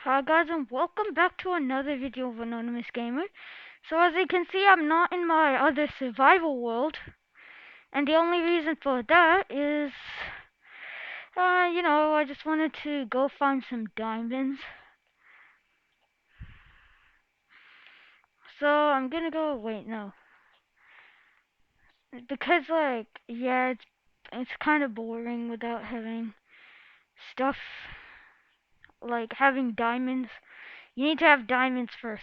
Hi guys and welcome back to another video of Anonymous Gamer. So as you can see, I'm not in my other survival world, and the only reason for that is I just wanted to go find some diamonds. So I'm gonna go, wait, no. Because yeah, it's kind of boring without having stuff, like having diamonds. You need to have diamonds first.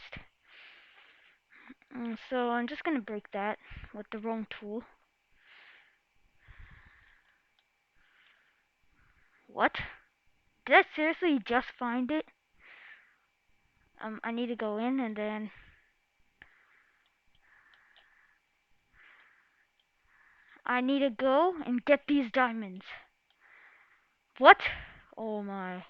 So I'm just gonna break that with the wrong tool. What? Did I seriously just find it? I need to go in and then I need to go and get these diamonds. What? Oh my.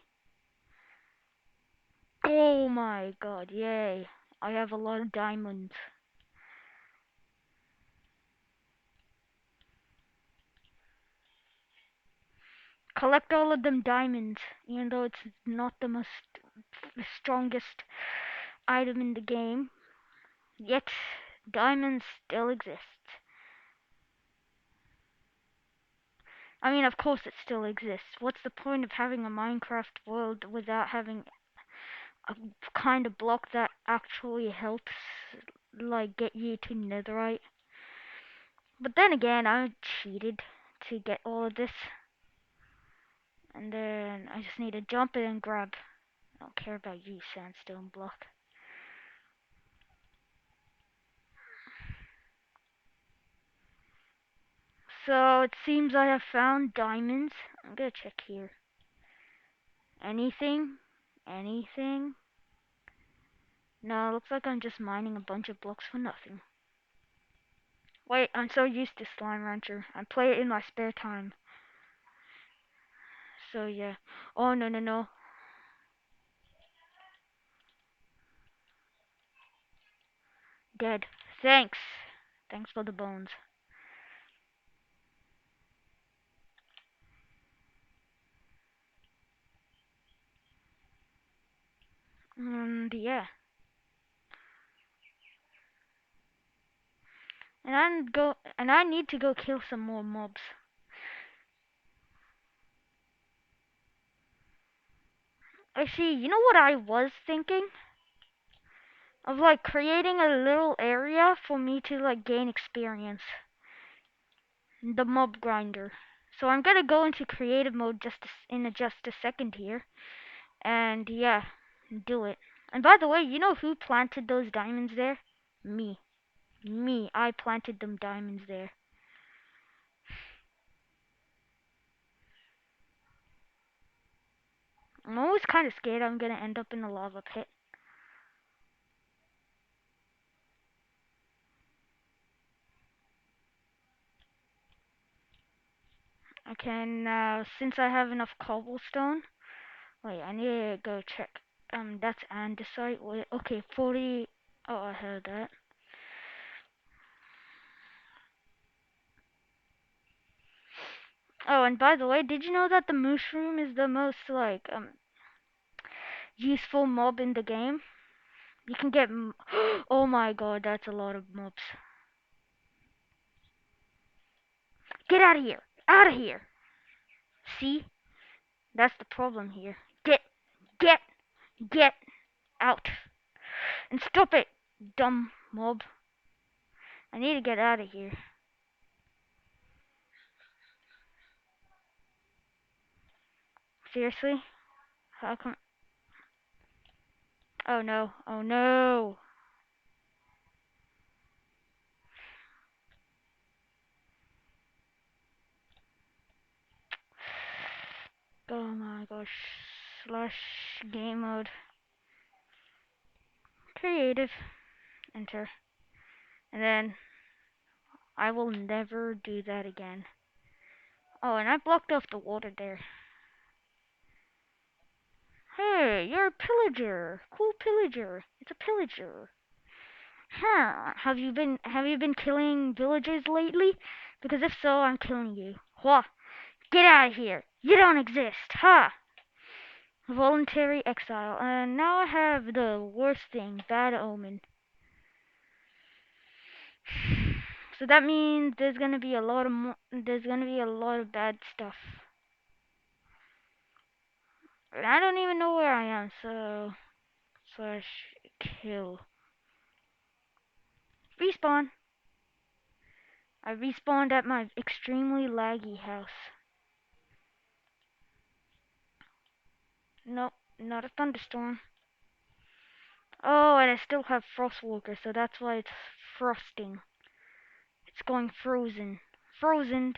Oh my god, yay. I have a lot of diamonds. Collect all of them diamonds, even though it's not the strongest item in the game. Yet, diamonds still exist. I mean, of course it still exists. What's the point of having a Minecraft world without having a kind of block that actually helps, like, get you to netherite? But then again, I cheated to get all of this. And then I just need to jump in and grab. I don't care about you, sandstone block. So it seems I have found diamonds. I'm gonna check here. Anything? Anything? No, looks like I'm just mining a bunch of blocks for nothing. Wait, I'm so used to Slime Rancher. I play it in my spare time. So yeah. Oh no no no. Dead. Thanks. Thanks for the bones. Yeah. And I need to go kill some more mobs. Actually, you know what I was thinking? Of like creating a little area for me to like gain experience. The mob grinder. So I'm gonna go into creative mode just a second here. And yeah, do it. And by the way, you know who planted those diamonds there? Me. Me. I planted them diamonds there. I'm always kind of scared I'm gonna end up in a lava pit. I can, since I have enough cobblestone. Wait, I need to go check. That's andesite. Wait, okay, 40. Oh, I heard that. Oh, and by the way, did you know that the mushroom is the most, like, useful mob in the game? You can get. Oh my god, that's a lot of mobs. Get out of here! Out of here! See? That's the problem here. Get, get out. And stop it, dumb mob. I need to get out of here. Seriously? How come? Oh no, oh no. Oh my gosh. Slash game mode. Creative. Enter. And then I will never do that again. Oh, and I blocked off the water there. Hey, you're a pillager. Cool pillager. It's a pillager. Huh. Have you been killing villagers lately? Because if so, I'm killing you. Wha? Get out of here. You don't exist. Huh? Voluntary exile. And now I have the worst thing, bad omen. So that means there's gonna be a lot of there's gonna be a lot of bad stuff. And I don't even know where I am, so slash kill. Respawn. I respawned at my extremely laggy house. Nope, not a thunderstorm. Oh, and I still have Frostwalker, so that's why it's frosting. It's going frozen. Frozen.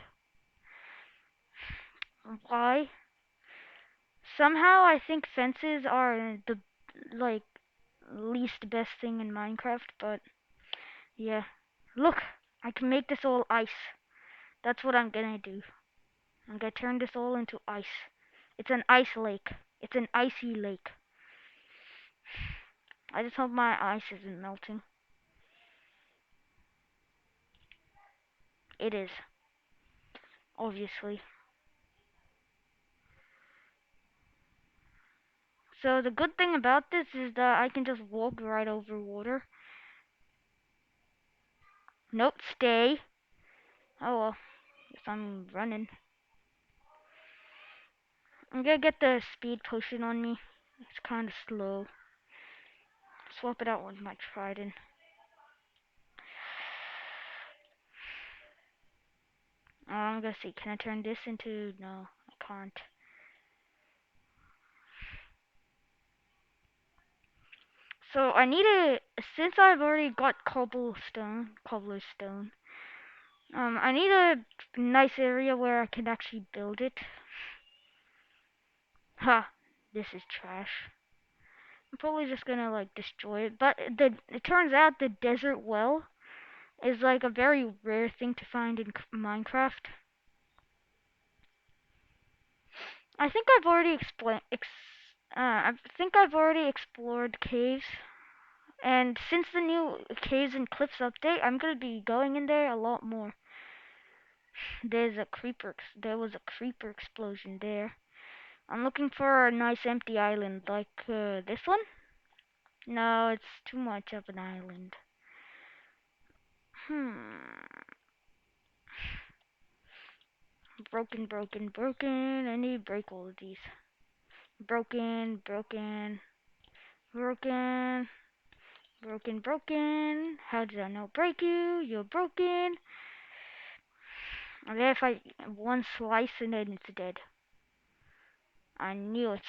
Why? Somehow I think fences are the like least best thing in Minecraft, but yeah. Look, I can make this all ice. That's what I'm gonna do. I'm gonna turn this all into ice. It's an ice lake. It's an icy lake. I just hope my ice isn't melting. It is, obviously. So the good thing about this is that I can just walk right over water. Nope, stay. Oh well, if I'm running. I'm gonna get the speed potion on me. It's kinda slow. Swap it out with my trident. Oh, I'm gonna see, can I turn this into... No, I can't. So I need a... Since I've already got cobblerstone, I need a nice area where I can actually build it. Ha! This is trash. I'm probably just gonna like destroy it. But it turns out the desert well is like a very rare thing to find in Minecraft. I think I've already I think I've already explored caves, and since the new Caves and Cliffs update, I'm gonna be going in there a lot more. There was a creeper explosion there. I'm looking for a nice empty island like this one. No, it's too much of an island. Hmm. Broken, broken, broken. I need to break all of these. Broken, broken, broken, broken, broken. How did I not break you? You're broken. And then if I one slice and then it's dead. I knew it.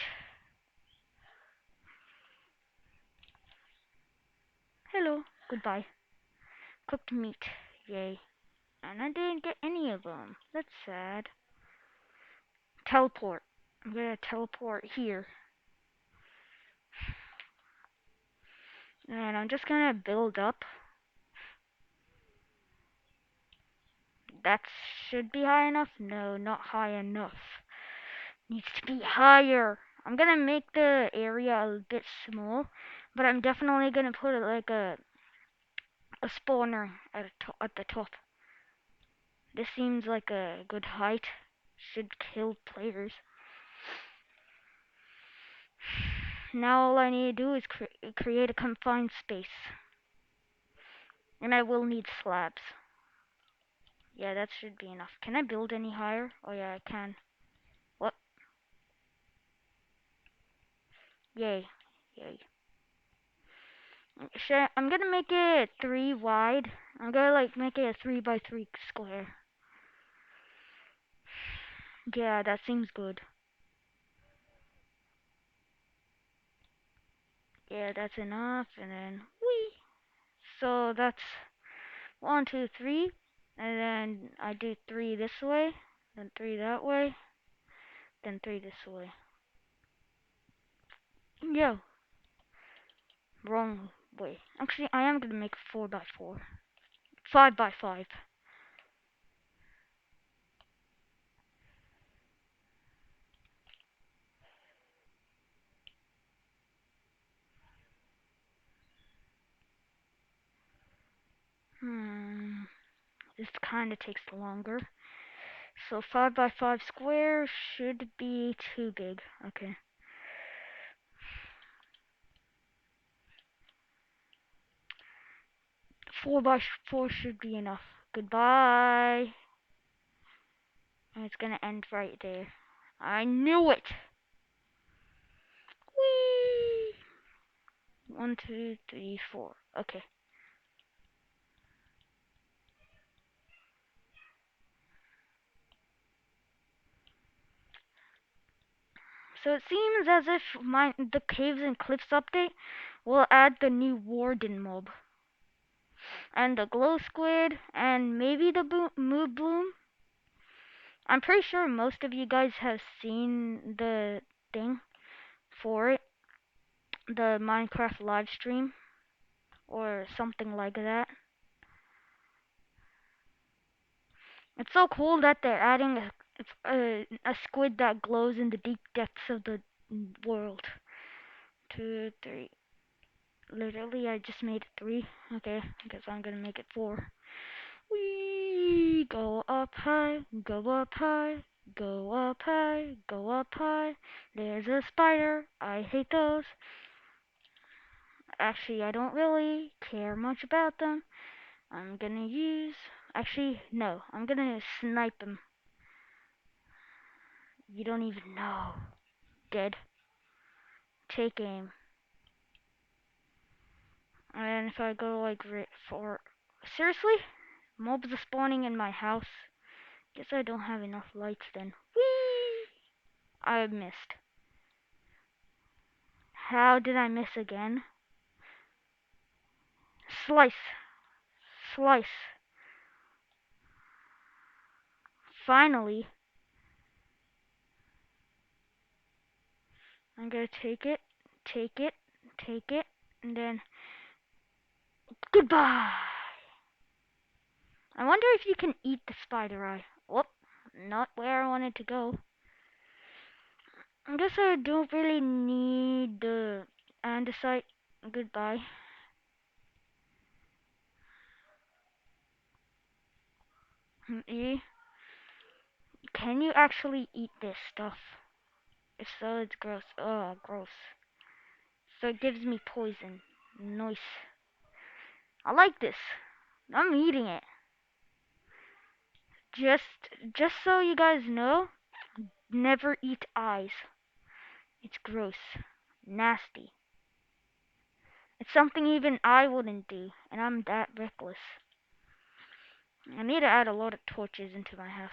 Hello. Goodbye. Cooked meat. Yay. And I didn't get any of them. That's sad. Teleport. I'm gonna teleport here. And I'm just gonna build up. That should be high enough? No, not high enough. Needs to be higher. I'm gonna make the area a bit small, but I'm definitely gonna put it like a spawner at the top. This seems like a good height. Should kill players. Now all I need to do is create a confined space. And I will need slabs. Yeah, that should be enough. Can I build any higher? Oh yeah, I can. What? Yay. Yay. I'm gonna make it 3 wide. I'm gonna like make it a 3 by 3 square. Yeah, that seems good. Yeah, that's enough. And then, whee! So that's 1, 2, 3. And then I do 3 this way, then 3 that way, then 3 this way. Yo, wrong way. Actually, I am gonna make 4 by 4. 5 by 5. Hmm. This kinda takes longer. So 5 by 5 square should be too big. Okay. 4x4 should be enough. Goodbye. And it's gonna end right there. I knew it! Whee! 1, 2, 3, 4. Okay. So it seems as if the Caves and Cliffs update will add the new Warden mob. And the Glow Squid, and maybe the Mood Bloom. I'm pretty sure most of you guys have seen the thing for it, the Minecraft live stream, or something like that. It's so cool that they're adding a squid that glows in the deep depths of the world. 2, 3. Literally, I just made it 3. Okay, I guess I'm gonna make it 4. We go up high, go up high, go up high, go up high. There's a spider, I hate those. Actually, I don't really care much about them. I'm gonna use. Actually, no, I'm gonna snipe them. You don't even know. Dead. Take aim. And if I go like right for. Seriously? Mobs are spawning in my house. Guess I don't have enough lights then. Whee! I missed. How did I miss again? Slice. Slice. Finally. I'm gonna take it, take it, take it, and then. Goodbye! I wonder if you can eat the spider eye. Whoop. Not where I wanted to go. I guess I don't really need the andesite. Goodbye. Can you actually eat this stuff? If so, it's gross. Oh, gross. So it gives me poison. Nice. I like this. I'm eating it. Just so you guys know, never eat eyes. It's gross. Nasty. It's something even I wouldn't do, and I'm that reckless. I need to add a lot of torches into my house.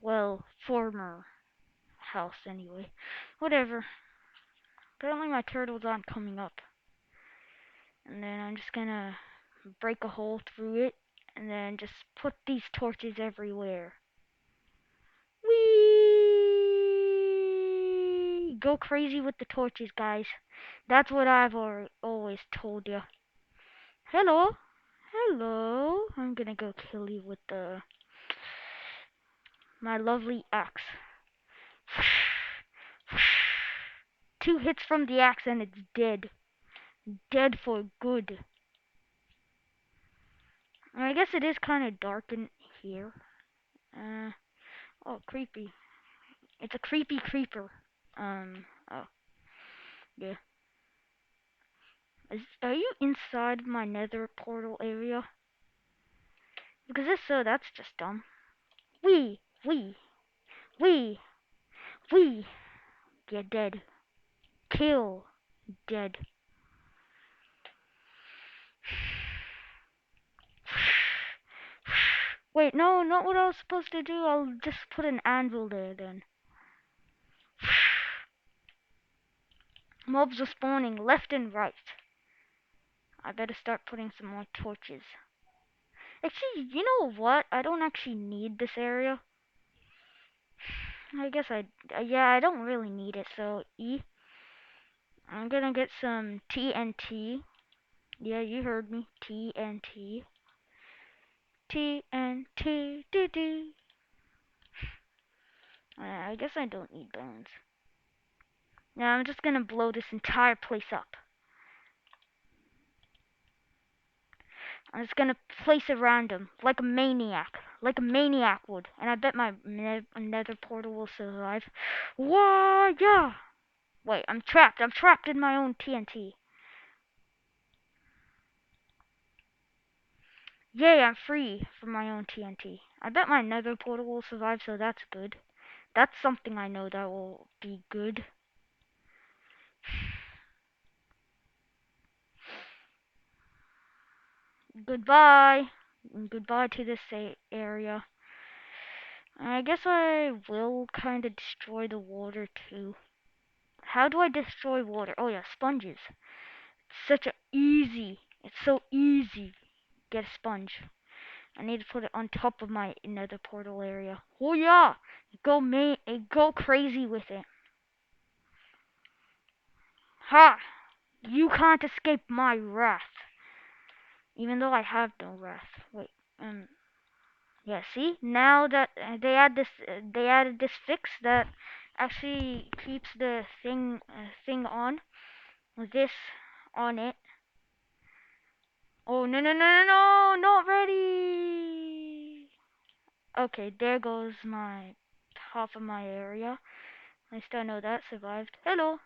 Well, former house anyway. Whatever. Apparently my turtles aren't coming up. And then I'm just gonna break a hole through it and then just put these torches everywhere. Whee! Go crazy with the torches, guys. That's what I've always told you. Hello? Hello? I'm gonna go kill you with my lovely axe. 2 hits from the axe and it's dead. Dead for good. I guess it is kind of dark in here. Oh, creepy. It's a creepy creeper. Oh, yeah. Are you inside my nether portal area? Because if so, that's just dumb. We, we, we, we. Get dead. Kill. Dead. Wait, no, not what I was supposed to do. I'll just put an anvil there then. Mobs are spawning left and right. I better start putting some more torches. Actually, you know what? I don't actually need this area. I guess yeah, I don't really need it, so E. I'm gonna get some TNT. Yeah, you heard me. TNT. TNT. Do do. I guess I don't need bones. Now I'm just gonna blow this entire place up. I'm just gonna place it random, like a maniac would. And I bet my nether portal will survive. Whoa, yeah. Wait, I'm trapped. I'm trapped in my own TNT. Yay, I'm free from my own TNT. I bet my nether portal will survive, so that's good. That's something I know that will be good. Goodbye. Goodbye to this area. I guess I will kind of destroy the water too. How do I destroy water? Oh yeah, sponges. It's such a easy. It's so easy. Get a sponge. I need to put it on top of my nether portal area. Oh yeah! Go crazy with it. Ha! You can't escape my wrath. Even though I have no wrath. Wait, yeah, see? Now that they added this fix that actually keeps the thing on with this on it. Oh, no, no, no, no, no, not ready. Okay, there goes my half of my area. At least I know that survived. Hello.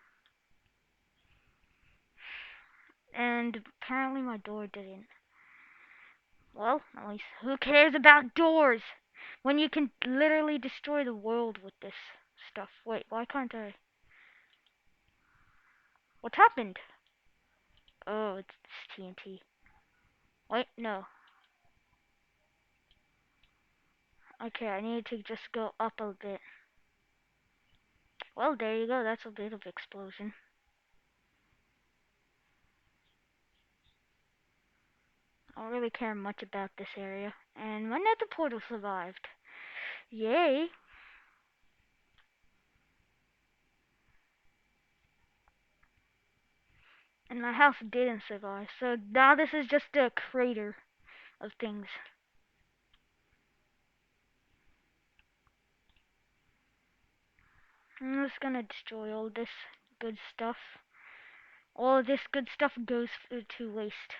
And apparently my door didn't. Well, at least who cares about doors when you can literally destroy the world with this stuff? Wait, why can't I? What happened? Oh, it's TNT. Wait, no. Okay, I need to just go up a bit. Well, there you go. That's a bit of explosion. I don't really care much about this area. And my nether portal survived. Yay! And my house didn't survive. So now this is just a crater of things. I'm just gonna destroy all this good stuff. All of this good stuff goes to waste.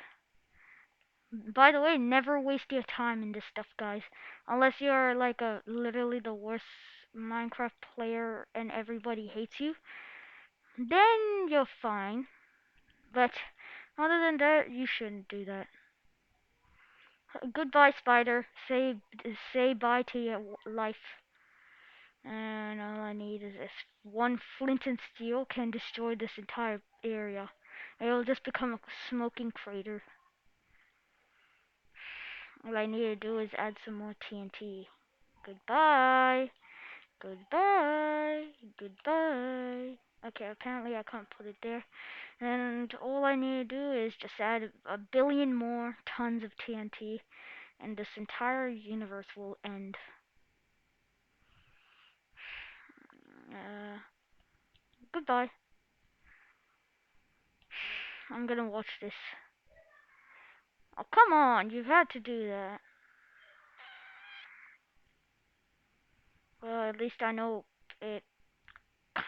By the way, never waste your time in this stuff, guys. Unless you're like a literally the worst Minecraft player and everybody hates you, then you're fine. But other than that, you shouldn't do that. Goodbye, spider. Say bye to your life. And all I need is this one flint and steel can destroy this entire area. It'll just become a smoking crater. All I need to do is add some more TNT. Goodbye. Goodbye. Goodbye. Okay, apparently I can't put it there. And all I need to do is just add a billion more tons of TNT, and this entire universe will end. Uh, Goodbye. I'm gonna watch this. Oh, come on, you've had to do that. Well, at least I know it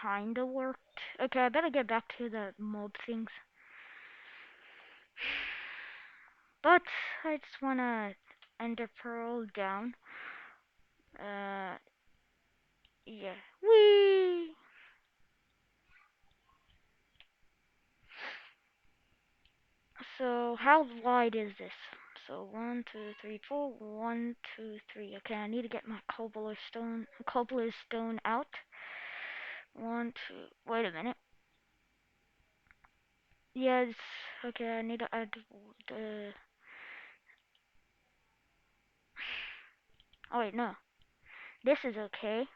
kinda worked. Okay, I better get back to the mob things. But I just wanna ender pearl down. Uh, yeah. Whee! So how wide is this? So 1, 2, 3, 4. 1, 2, 3. Okay, I need to get my cobblestone out. 1, 2. Wait a minute. Yes. Okay, I need to add the. Oh wait, no. This is okay.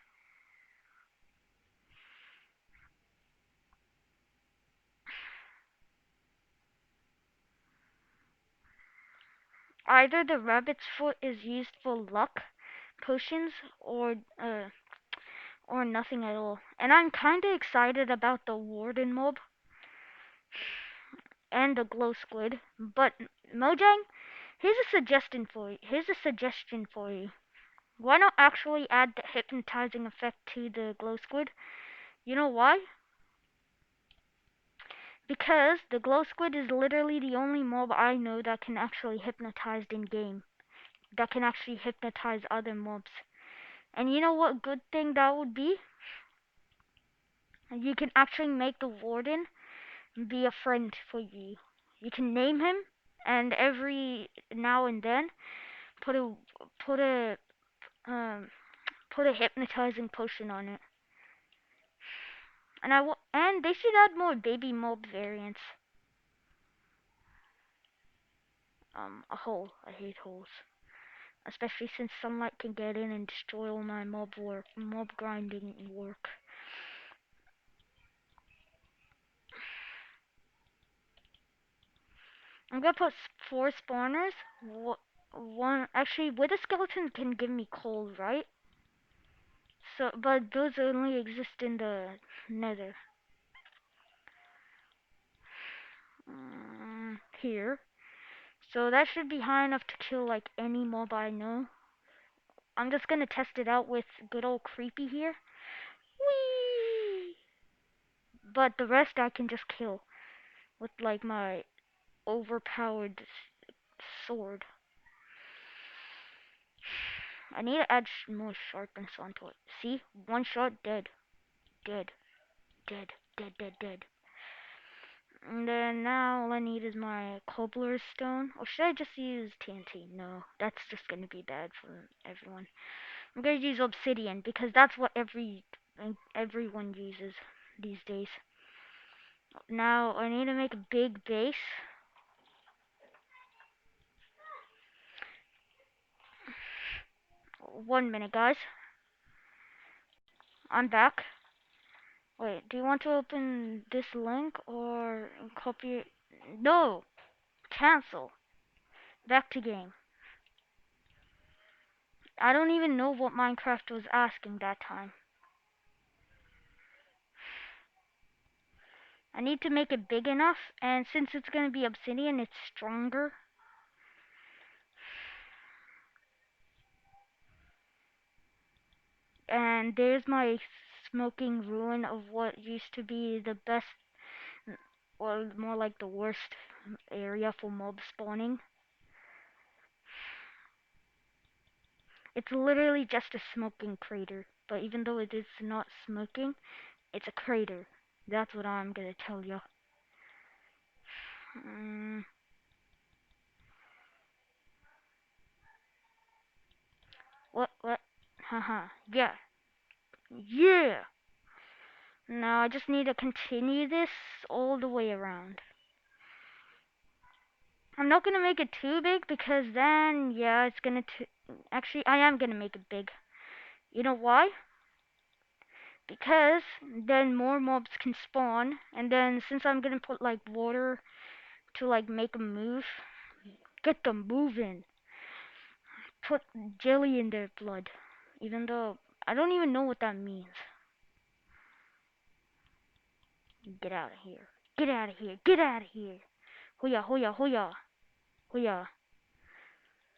Either the rabbit's foot is used for luck potions or nothing at all. And I'm kinda excited about the warden mob and the glow squid. But Mojang, here's a suggestion for you. Why not actually add the hypnotizing effect to the glow squid? You know why? Because the glow squid is literally the only mob I know that can actually hypnotize in game. That can actually hypnotize other mobs. And you know what good thing that would be? You can actually make the warden be a friend for you. You can name him and every now and then put a put a um put a hypnotizing potion on it. And they should add more baby mob variants. A hole. I hate holes, especially since sunlight can get in and destroy all my mob grinding work. I'm gonna put four spawners. One actually, wither skeleton can give me coal, right? So, but those only exist in the Nether. Here. So that should be high enough to kill like any mob I know. I'm just gonna test it out with good old creepy here. Whee! But the rest I can just kill with like my overpowered sword. I need to add more sharpness onto it. See? One shot, dead. Dead. Dead. Dead, dead, dead. And then now all I need is my cobbler's stone. Or should I just use TNT? No, that's just gonna be bad for everyone. I'm gonna use obsidian because that's what everyone uses these days. Now I need to make a big base. 1 minute, guys. I'm back. Wait, do you want to open this link or copy it? No! Cancel. Back to game. I don't even know what Minecraft was asking that time. I need to make it big enough, and since it's gonna be obsidian, it's stronger. And there's my smoking ruin of what used to be the best, or more like the worst area for mob spawning. It's literally just a smoking crater, but even though it is not smoking, it's a crater. That's what I'm gonna tell you. Mm, what? Haha, yeah. Yeah! Now I just need to continue this all the way around. I'm not gonna make it too big because then, yeah, it's gonna. Actually, I am gonna make it big. You know why? Because then more mobs can spawn, and then since I'm gonna put like water to like make them move, get them moving. Put jelly in their blood, even though I don't even know what that means. Get out of here. Get out of here. Get out of here. Hooyah, hooyah, hooyah. Hooyah.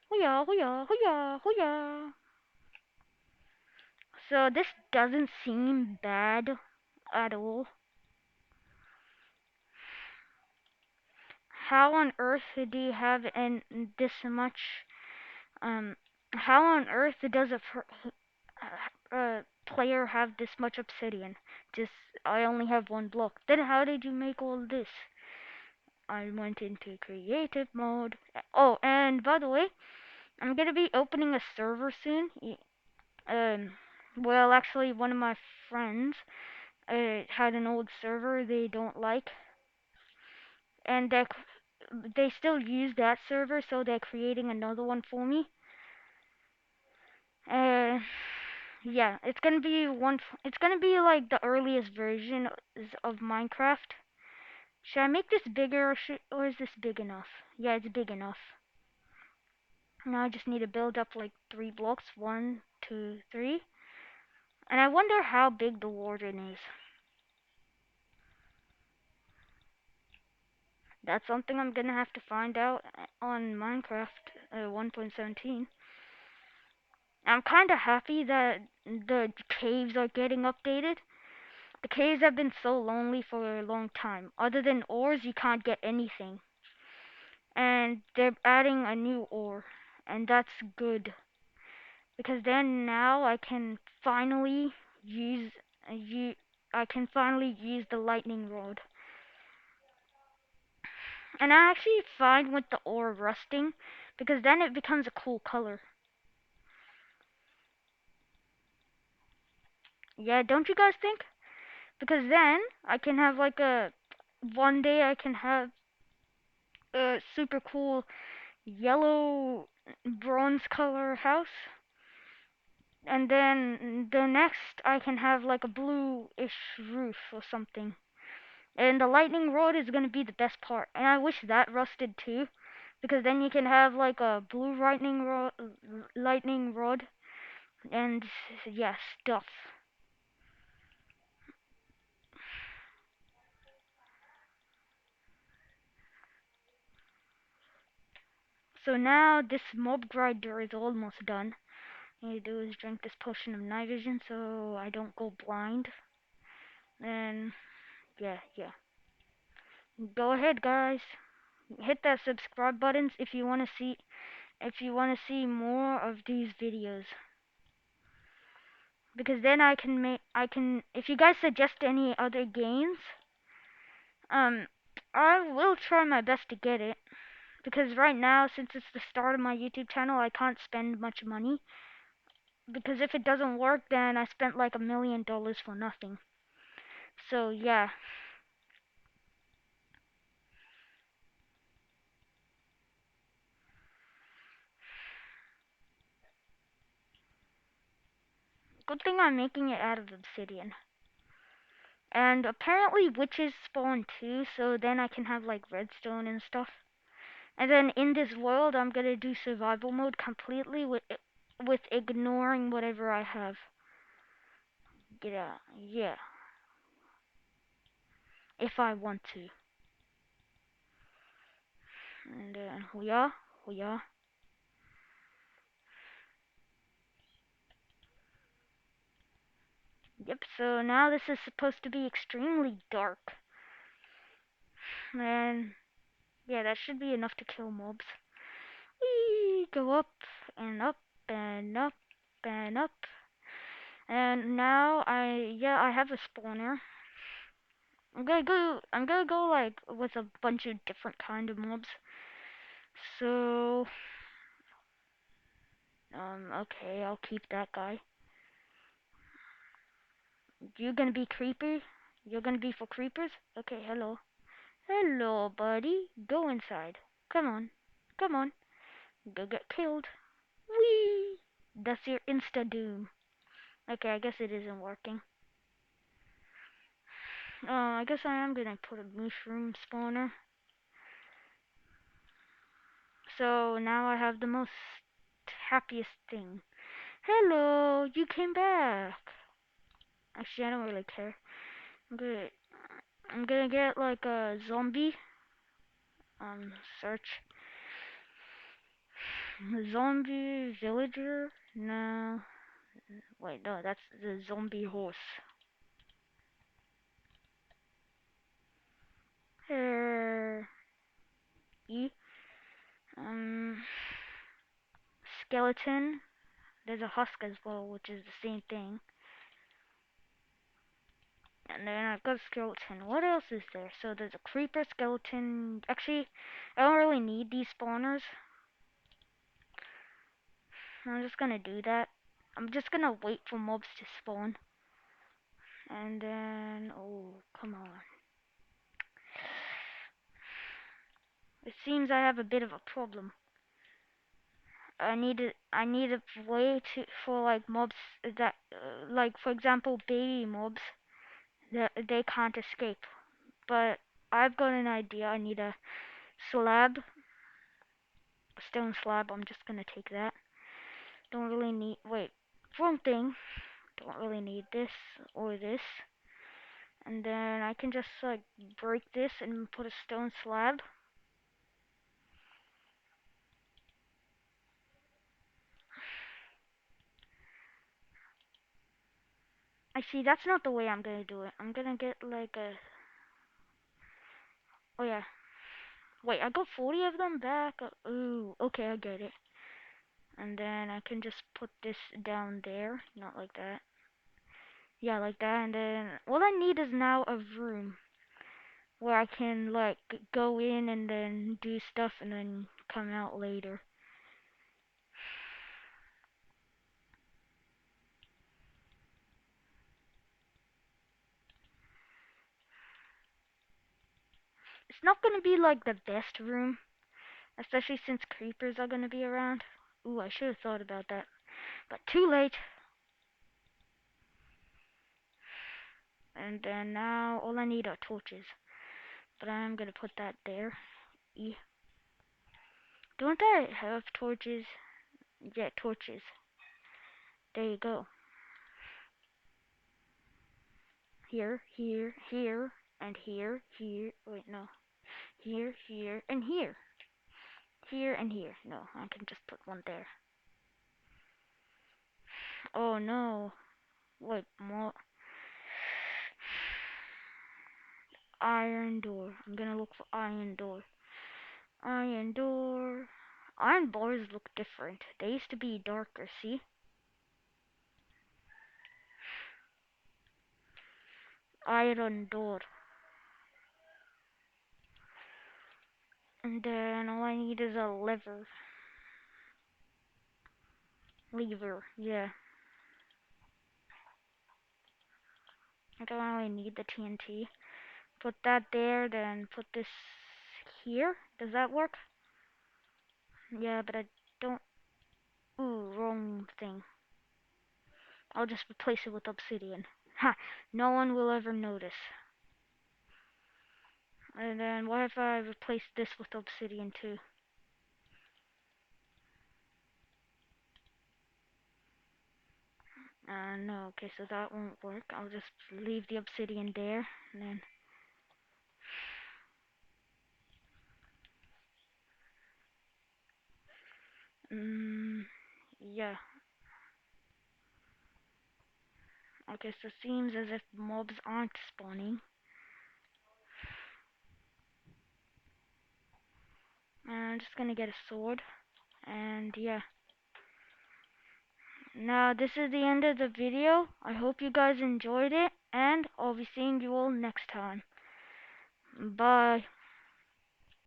Hooyah, hooyah, hooyah, hooyah. So this doesn't seem bad at all. How on earth do you have this much um how on earth does a player have this much obsidian? Just I only have one block. Then how did you make all this? I went into creative mode. Oh, and by the way, I'm gonna be opening a server soon. Well, actually, one of my friends had an old server they don't like, and they still use that server, so they're creating another one for me. Uh, yeah, It's gonna be like the earliest version of Minecraft. Should I make this bigger, or is this big enough? Yeah, it's big enough. Now I just need to build up like 3 blocks. One, two, three. And I wonder how big the warden is. That's something I'm gonna have to find out on Minecraft 1.17. I'm kinda happy that the caves are getting updated. The caves have been so lonely for a long time. Other than ores, you can't get anything. And they're adding a new ore, and that's good. Because then now use I can finally use the lightning rod. And I actually fine with the ore rusting because then it becomes a cool color. Yeah, don't you guys think? Because then I can have like a one day I can have a super cool yellow bronze color house, and then the next I can have like a bluish roof or something. And the lightning rod is gonna be the best part. And I wish that rusted too, because then you can have like a blue lightning rod, and yeah, stuff. So now this mob grinder is almost done. All you do is drink this potion of night vision so I don't go blind. And yeah. Go ahead, guys. Hit that subscribe buttons if you want to see more of these videos, because then I can if you guys suggest any other games, um I will try my best to get it, because right now since it's the start of my YouTube channel I can't spend much money, because if it doesn't work then I spent like $1 million for nothing. So yeah, good thing I'm making it out of obsidian. And apparently witches spawn too, so then I can have like redstone and stuff. And then in this world, I'm gonna do survival mode completely with ignoring whatever I have. Yeah, if I want to. And we are. Yep. So now this is supposed to be extremely dark, and yeah, that should be enough to kill mobs. We go up and up and up and up. And now I have a spawner. I'm gonna go like with a bunch of different kind of mobs. So okay, I'll keep that guy. You gonna be creeper? You're gonna be for creepers? Okay, hello. Hello, buddy. Go inside. Come on. Come on. Go get killed. Whee! That's your insta doom. Okay, I guess it isn't working. I guess I am gonna put a mushroom spawner. So now I have the most happiest thing. Hello, you came back. Actually, I don't really care. I'm gonna, I'm gonna get like a zombie. Search zombie villager. No, wait, no, that's the zombie horse. Er, E. Um, skeleton. There's a husk as well, which is the same thing. And then I've got a skeleton. What else is there? So there's a creeper skeleton. Actually, I don't really need these spawners. I'm just gonna do that. I'm just gonna wait for mobs to spawn. And then, oh, come on. It seems I have a bit of a problem. I need a way to for like mobs that like for example baby mobs that they can't escape. But I've got an idea. I need slab, a stone slab. I'm just gonna take that. Don't really need. Wait, wrong thing. Don't really need this or this. And then I can just like break this and put a stone slab. I see. That's not the way I'm gonna do it. I'm gonna get like a. Oh yeah. Wait, I got 40 of them back. Ooh. Okay, I get it. And then I can just put this down there, not like that. Yeah, like that. And then all I need is now a room where I can like go in and then do stuff and then come out later. It's not gonna be like the best room, especially since creepers are gonna be around. Ooh, I should have thought about that, but too late. And then now all I need are torches, but I'm gonna put that there. E. Don't I have torches? Yeah, torches. There you go. Here, here, here, and here, here. Wait, no. Here, here, and here. Here and here. No, I can just put one there. Oh no. Wait, more. Iron door. I'm gonna look for iron door. Iron door. Iron bars look different. They used to be darker, see? Iron door. And then all I need is a lever. Lever, yeah. I don't really need the TNT. Put that there, then put this here. Does that work? Yeah, but I don't. Ooh, wrong thing. I'll just replace it with obsidian. Ha! No one will ever notice. And then what if I replace this with obsidian too? No, okay, so that won't work. I'll just leave the obsidian there, and then... Yeah. Okay, so it seems as if mobs aren't spawning. I'm just gonna get a sword, and yeah. Now, this is the end of the video. I hope you guys enjoyed it, and I'll be seeing you all next time. Bye.